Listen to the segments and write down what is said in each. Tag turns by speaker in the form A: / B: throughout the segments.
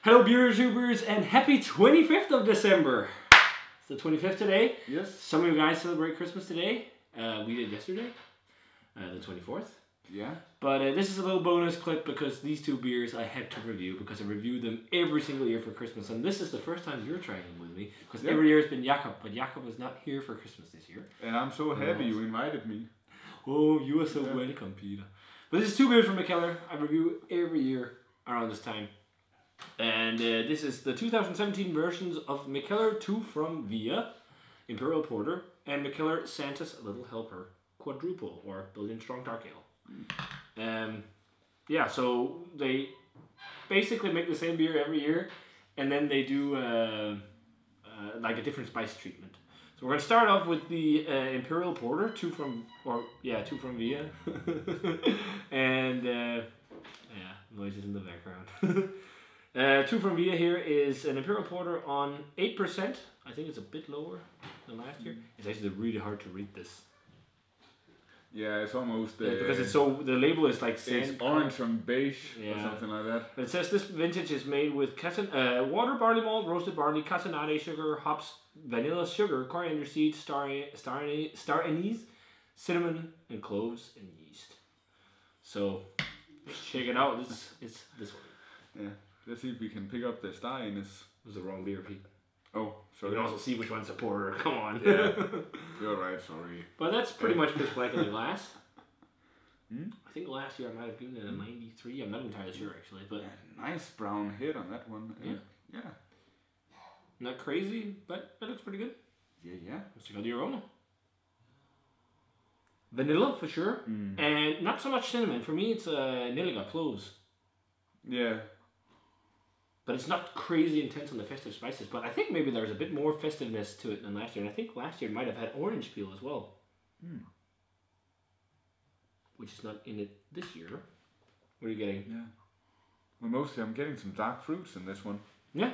A: Hello beer tubers and happy 25th of December. It's the 25th today.
B: Yes.
A: Some of you guys celebrate Christmas today. We did yesterday, the 24th.
B: Yeah.
A: But this is a little bonus clip because these two beers I had to review because I review them every single year for Christmas. And this is the first time you're trying them with me because every year it's been Jakob. But Jakob was not here for Christmas this year.
B: And I'm so happy you invited me.
A: Oh, you are so welcome, Peter. But this is two beers from Mikkeller. I review every year around this time. And this is the 2017 versions of Mikkeller 2 from Via, Imperial Porter, and Mikkeller Santa's Little Helper Quadruple, or Belgian Strong Dark Ale. Yeah, so they basically make the same beer every year, and then they do like a different spice treatment. So we're going to start off with the Imperial Porter, 2 from Via. And, yeah, noises in the background. 2 from Via here is an Imperial Porter on 8%. I think it's a bit lower than last year. It's actually really hard to read this.
B: Yeah, it's almost...
A: because it's so... The label is like sand.
B: It's orange and beige or something like that.
A: But it says this vintage is made with water, barley malt, roasted barley, cassonade sugar, hops, vanilla sugar, coriander seeds, star anise, cinnamon, and cloves and yeast. So, let's check it out. It's this one.
B: Yeah. Let's see if we can pick up the star anise.
A: It was the wrong beer, Pete.
B: Oh, sorry.
A: You can also see which one's a porter. Come on.
B: Yeah. You're right, sorry.
A: But that's pretty much pitch black in the glass. I think last year I might have given it a 93. I'm not entirely sure actually, but
B: nice brown head on that one. Yeah.
A: Not crazy, but that looks pretty good.
B: Yeah.
A: Let's check out the aroma. Vanilla for sure, and not so much cinnamon. For me, it's niliga cloves.
B: Yeah.
A: But it's not crazy intense on the festive spices. But I think maybe there's a bit more festiveness to it than last year. And I think last year it might have had orange peel as well. Which is not in it this year. What are you getting?
B: Yeah. Well, mostly I'm getting some dark fruits in this one.
A: Yeah.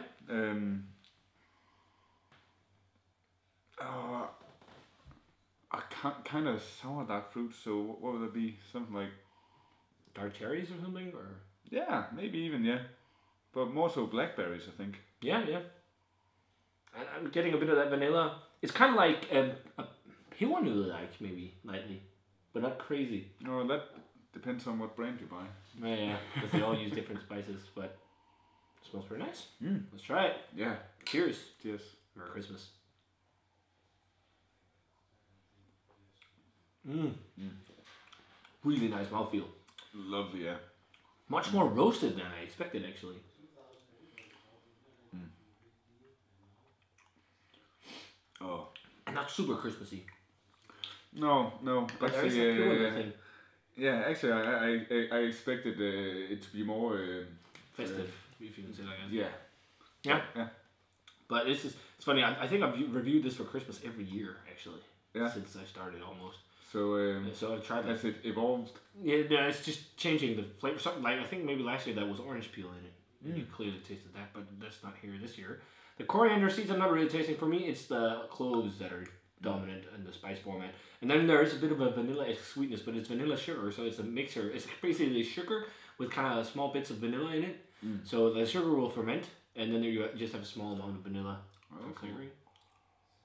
B: Kind of sour dark fruits. So what would it be? Something like
A: Dark cherries or something? Or
B: yeah, maybe even, yeah. But more so blackberries, I think.
A: Yeah. And I'm getting a bit of that vanilla. It's kind of like a Pillernød-like, maybe, lightly. But not crazy.
B: No, that depends on what brand you buy.
A: Yeah, because they all use different spices, but it smells pretty nice. Let's try it.
B: Yeah.
A: Cheers.
B: Cheers.
A: Merry Christmas. Really nice mouthfeel.
B: Lovely, yeah.
A: Much more roasted than I expected, actually.
B: Oh.
A: And not super Christmassy.
B: No.
A: But there is a pure thing.
B: Yeah, actually, I expected it to be more
A: festive, if you can say that.
B: Yeah.
A: But it's funny. I think I've reviewed this for Christmas every year, actually.
B: Yeah.
A: Since I started almost.
B: So
A: I've tried that.
B: has it evolved?
A: Yeah, no, it's just changing the flavor. Something like I think maybe last year that was orange peel in it. You clearly tasted that, but that's not here this year. The coriander seeds I'm not really tasting. For me, it's the cloves that are dominant in the spice format. And then there is a bit of a vanilla-esque sweetness, but it's vanilla sugar, so it's a mixture. It's basically sugar with kind of small bits of vanilla in it. So the sugar will ferment, and then you just have a small amount of vanilla flavoring.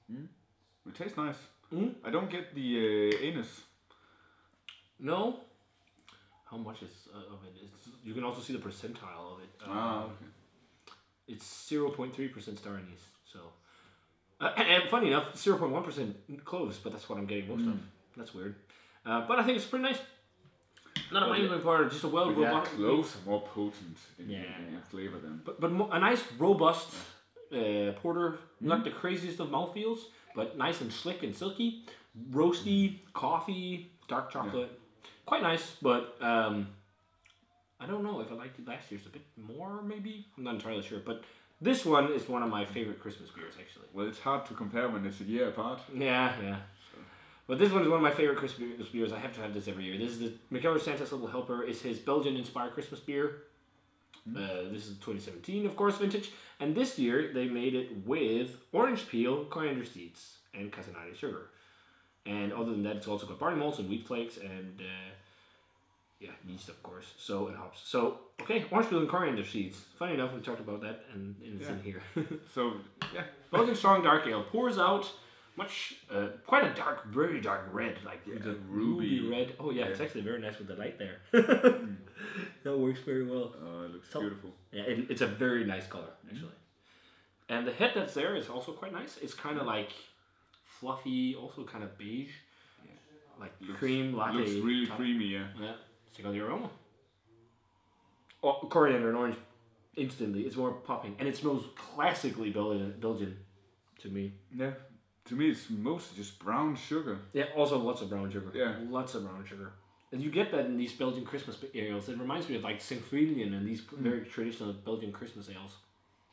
B: It tastes nice. I don't get the anise.
A: No. How much is of it? You can also see the percentile of it.
B: Okay.
A: It's 0.3% star anise. So, and funny enough, 0.1% cloves, but that's what I'm getting most of. That's weird. But I think it's pretty nice. Not a mind part, just a robust.
B: Cloves are more potent in flavor than.
A: But a nice robust porter, not the craziest of mouthfeels, but nice and slick and silky, roasty, coffee, dark chocolate, quite nice. But I don't know if I liked it last year's a bit more, maybe. I'm not entirely sure, but this one is one of my favorite Christmas beers, actually.
B: Well, it's hard to compare when it's a year apart.
A: Yeah. But this one is one of my favorite Christmas beers. I have to have this every year. This is the Mikkeller Santa's Little Helper. It's his Belgian-inspired Christmas beer. This is 2017, of course, vintage. And this year, they made it with orange peel, coriander seeds, and cassonade sugar. And other than that, it's also got barley malts and wheat flakes and yeah, yeast of course. So and hops. So okay, orange peel and coriander seeds. Funny enough, we talked about that, and it's in here.
B: So yeah,
A: Belgian strong dark ale pours out much, quite a dark, very dark red, like the ruby red. Oh yeah, it's actually very nice with the light there. That works very well.
B: Oh, it looks beautiful.
A: Yeah, it's a very nice color actually. And the head that's there is also quite nice. It's kind of like fluffy, also kind of beige, like cream latte.
B: Looks really creamy, yeah.
A: Yeah, check out the aroma. Oh, coriander and orange, instantly. It's more popping, and it smells classically Belgian to me.
B: Yeah, to me it's mostly just brown sugar.
A: Yeah, also lots of brown sugar.
B: Yeah,
A: lots of brown sugar. And you get that in these Belgian Christmas ales. It reminds me of like Sint-Truiden and these very traditional Belgian Christmas ales.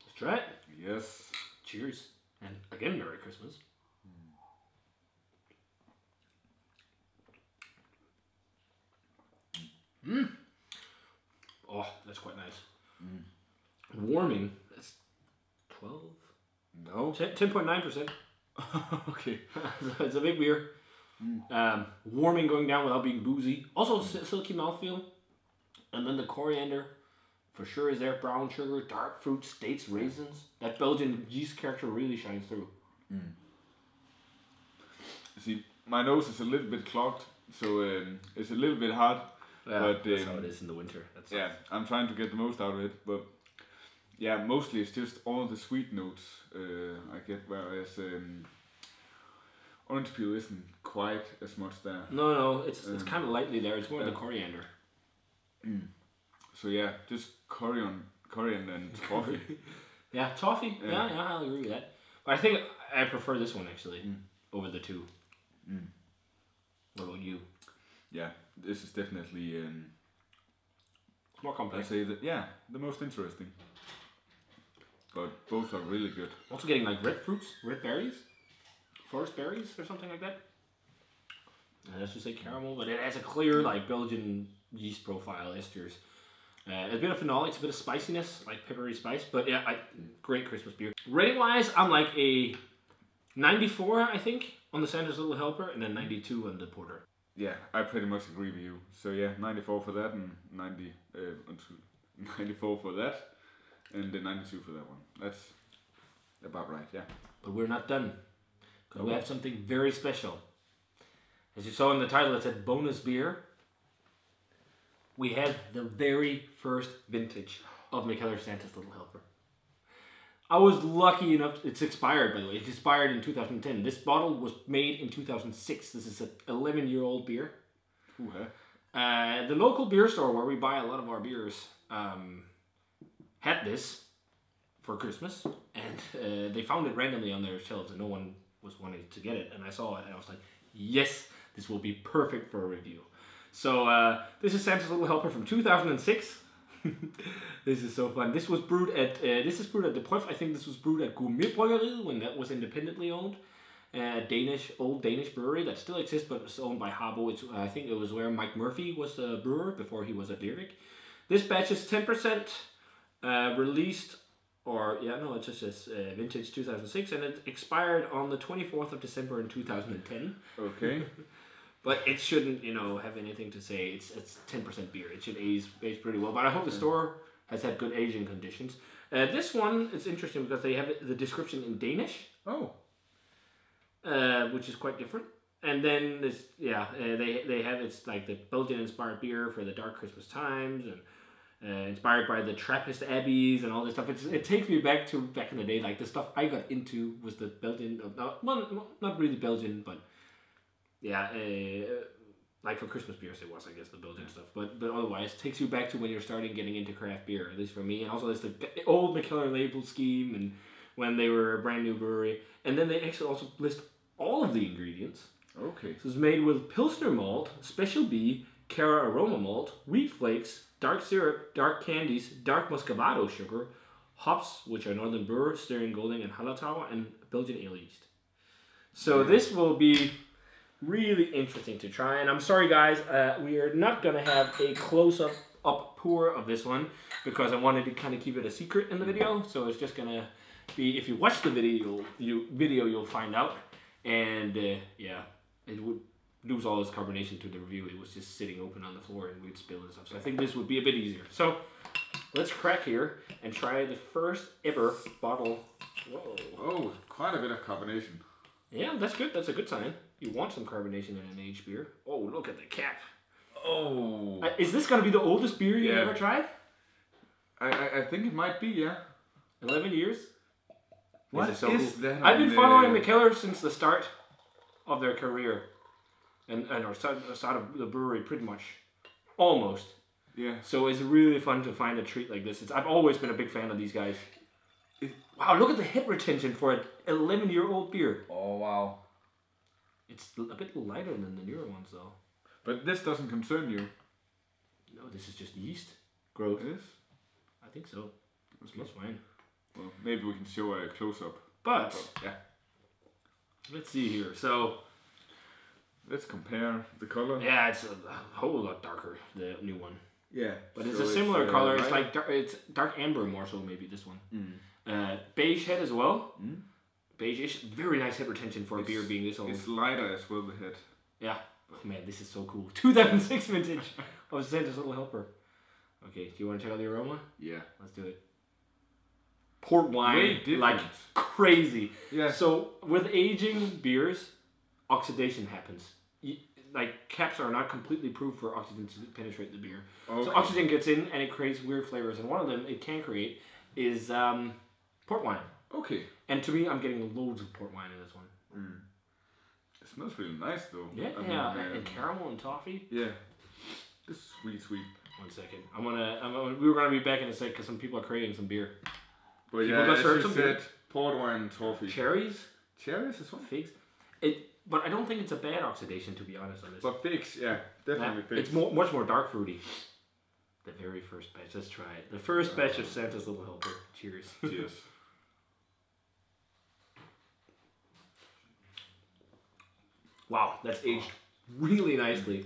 A: Let's try it.
B: Yes.
A: Cheers. And again, Merry Christmas. Oh, that's quite nice. Warming. That's 12?
B: No.
A: 10.9%.
B: Okay.
A: It's a big beer. Warming going down without being boozy. Also silky mouthfeel. And then the coriander for sure is there. Brown sugar, dark fruits, dates, raisins. That Belgian yeast character really shines through.
B: See, my nose is a little bit clogged, so it's a little bit hard.
A: Yeah,
B: but
A: that's how it is in the winter.
B: Yeah, I'm trying to get the most out of it, but yeah, mostly it's just all the sweet notes I get, whereas orange peel isn't quite as much there.
A: No, it's kind of lightly there. It's more the coriander.
B: So yeah, just coriander and toffee.
A: Yeah, toffee. Yeah, I'll agree with that. But I think I prefer this one actually over the two. What about you?
B: Yeah, this is definitely
A: more complex.
B: I say that the most interesting. But both are really good.
A: Also getting like red fruits, red berries, forest berries or something like that. And let's just say caramel, but it has a clear like Belgian yeast profile, esters. A bit of phenolics, a bit of spiciness, like peppery spice, but yeah, great Christmas beer. Rating wise, I'm like a 94, I think, on the Santa's Little Helper, and then 92 on the Porter.
B: Yeah, I pretty much agree with you. So yeah, 94 for that, and 94 for that, and then 92 for that one. That's about right, yeah.
A: But we're not done, because we have something very special. As you saw in the title, it said bonus beer. We have the very first vintage of Mikkeller Santa's Little Helper. I was lucky enough, it's expired by the way, it expired in 2010. This bottle was made in 2006. This is an 11-year-old beer. The local beer store where we buy a lot of our beers had this for Christmas, and they found it randomly on their shelves and no one was wanting to get it. And I saw it and I was like, yes, this will be perfect for a review. So this is Santa's Little Helper from 2006. This is so fun. This was brewed at the Proef. I think this was brewed at Brewery when that was independently owned. Old Danish brewery that still exists, but it's owned by Habbo. I think it was where Mike Murphy was the brewer before he was at Lyric. This batch is 10% released, it just says vintage 2006, and it expired on the 24th of December in 2010.
B: Okay.
A: But it shouldn't, have anything to say. It's 10% beer. It should age pretty well. But I hope the store has had good aging conditions. This one is interesting because they have the description in Danish.
B: Oh.
A: Which is quite different. And then this, they have it's like the Belgian inspired beer for the dark Christmas times and inspired by the Trappist abbeys and all this stuff. It takes me back in the day. Like the stuff I got into was the Belgian, not really Belgian, but. Yeah, like for Christmas beers it was, I guess, the Belgian stuff. But otherwise, it takes you back to when you're starting getting into craft beer, at least for me. And also there's the old Mikkeller label scheme and when they were a brand new brewery. And then they actually also list all of the ingredients.
B: Okay.
A: So it's made with Pilsner malt, Special B, Cara aroma malt, wheat flakes, dark syrup, dark candies, dark muscovado sugar, hops, which are Northern Brewer, Styrian Golding, and Hallertauer, and Belgian ale yeast. So this will be really interesting to try, and I'm sorry guys, we are not gonna have a close-up pour of this one because I wanted to kind of keep it a secret in the video. So it's just gonna be, if you watch the video, you'll find out. And it would lose all its carbonation to the review. It was just sitting open on the floor and we'd spill and stuff. So I think this would be a bit easier. So let's crack here and try the first ever bottle. Whoa.
B: Oh, quite a bit of carbonation.
A: Yeah, that's good. That's a good sign. You want some carbonation in an aged beer. Oh, look at the cap.
B: Oh.
A: Is this going to be the oldest beer you've ever tried?
B: I think it might be, yeah.
A: 11 years?
B: What
A: is so
B: is
A: cool.
B: that?
A: I've been following Mikkeller since the start of their career. Or start of the brewery, pretty much. Almost.
B: Yeah.
A: So it's really fun to find a treat like this. I've always been a big fan of these guys. Wow, look at the head retention for an 11-year-old beer.
B: Oh, wow.
A: It's a bit lighter than the newer ones, though.
B: But this doesn't concern you.
A: No, this is just yeast growth.
B: It is?
A: I think so. It smells fine.
B: Well, maybe we can show a close-up.
A: But,
B: yeah.
A: Let's see here. So,
B: let's compare the color.
A: yeah, it's a whole lot darker, the new one.
B: Yeah.
A: But it's a similar color. It's like it's dark amber more so, maybe this one. Beige head as well. Beige-ish. Very nice head retention for a beer being this old.
B: It's lighter as well, the head.
A: Yeah. Oh, man, this is so cool. 2006 vintage of Santa's Little Helper. Okay, do you want to check out the aroma?
B: Yeah.
A: Let's do it. Port wine, like crazy.
B: Yeah.
A: So with aging beers, oxidation happens. Like caps are not completely proof for oxygen to penetrate the beer. Okay. So oxygen gets in and it creates weird flavors. And one of them it can create is port wine.
B: Okay.
A: And to me, I'm getting loads of port wine in this one.
B: It smells really nice though.
A: Yeah, and caramel and toffee.
B: Yeah. This is sweet, sweet.
A: 1 second. We were gonna be back in a sec because some people are craving some beer.
B: But people yeah, as you said, port wine and toffee.
A: Cherries.
B: Cherries as well.
A: Figs. But I don't think it's a bad oxidation, to be honest on this.
B: But figs, yeah, definitely figs.
A: It's much more dark fruity. The very first batch. Let's try it. The first batch of Santa's Little Helper. Cheers.
B: Cheers.
A: Wow, that's aged really nicely.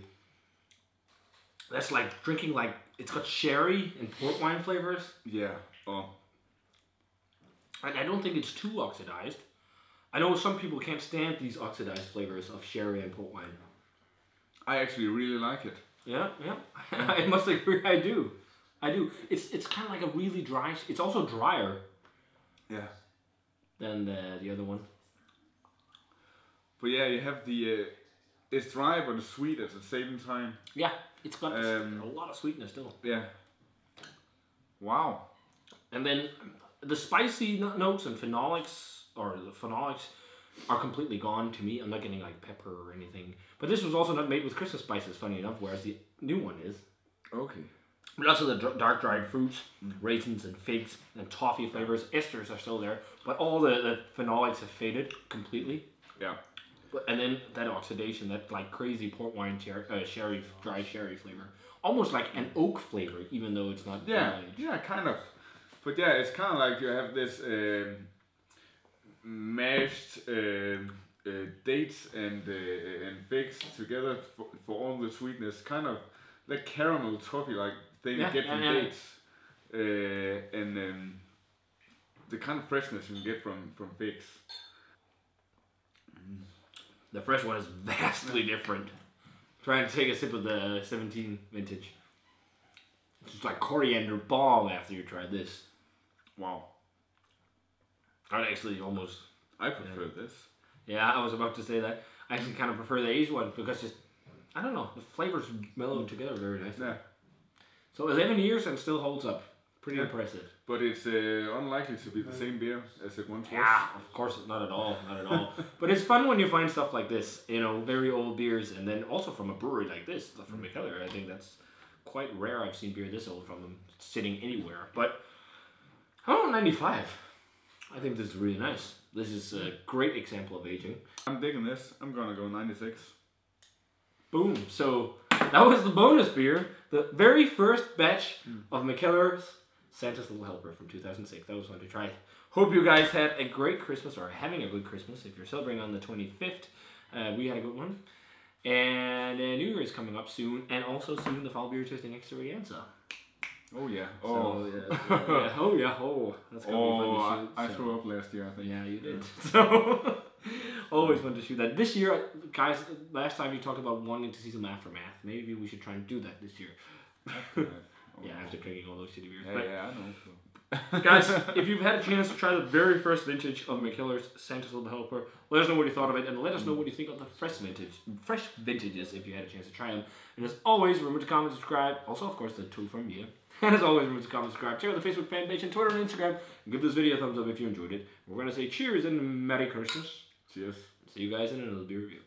A: That's like drinking it's got sherry and port wine flavors.
B: Yeah. Oh.
A: And I don't think it's too oxidized. I know some people can't stand these oxidized flavors of sherry and port wine.
B: I actually really like it.
A: Yeah. I must agree. I do. It's kind of like a really dry. It's also drier.
B: Yeah.
A: Than the other one.
B: But yeah, you have the. It's dry but it's sweet at the same time.
A: Yeah, it's got a lot of sweetness still.
B: Yeah. Wow.
A: And then the spicy notes and phenolics. Or the phenolics are completely gone to me. I'm not getting like pepper or anything. But this was also not made with Christmas spices, funny enough, whereas the new one is.
B: Okay.
A: But also the dark dried fruits, raisins and figs and toffee flavors. Esters are still there, but all the phenolics have faded completely.
B: Yeah.
A: And then that oxidation, that like crazy port wine dry sherry flavor, almost like an oak flavor, even though it's not.
B: Yeah, kind of. But yeah, it's kind of like you have this. Mashed dates and figs together for all the sweetness, kind of like caramel toffee like thing you get from dates, and the kind of freshness you can get from figs.
A: The fresh one is vastly different. Trying to take a sip of the 17 vintage. It's just like coriander bomb after you try this.
B: Wow.
A: I'd actually almost...
B: I prefer this.
A: Yeah, I was about to say that. I actually kind of prefer the aged one because just... I don't know. The flavors mellow together very nicely. Yeah. So 11 years and still holds up. Pretty impressive.
B: But it's unlikely to be the same beer as it once was.
A: Yeah, of course. Not at all. Not at all. But it's fun when you find stuff like this. You know, very old beers. And then also from a brewery like this. From Mikkeller. I think that's quite rare. I've seen beer this old from them sitting anywhere. But... 95. I think this is really nice. This is a great example of aging.
B: I'm digging this. I'm gonna go 96.
A: Boom. So that was the bonus beer. The very first batch of Mikkeller's Santa's Little Helper from 2006. That was fun to try. Hope you guys had a great Christmas or having a good Christmas. If you're celebrating on the 25th, we had a good one. And New Year is coming up soon. And also soon the fall beer tasting extravaganza.
B: Oh yeah.
A: Oh yeah. Oh yeah. Oh, that's gonna be fun to shoot.
B: I threw up last year, I think.
A: Yeah, you did. So always fun to shoot that. This year, guys. Last time you talked about wanting to see some aftermath. Maybe we should try and do that this year. Yeah, after drinking all those shitty beers.
B: Yeah, I know. So.
A: Guys, if you've had a chance to try the very first vintage of Mikkeller's Santos the Helper, let us know what you thought of it, and let us know what you think of the fresh vintages if you had a chance to try them. And as always, remember to comment, subscribe. Also, of course, the two from Mia. And as always, remember to comment, subscribe. Check out the Facebook fan page and Twitter and Instagram. And give this video a thumbs up if you enjoyed it. We're gonna say cheers and Merry Christmas.
B: Cheers.
A: See you guys in another beer review.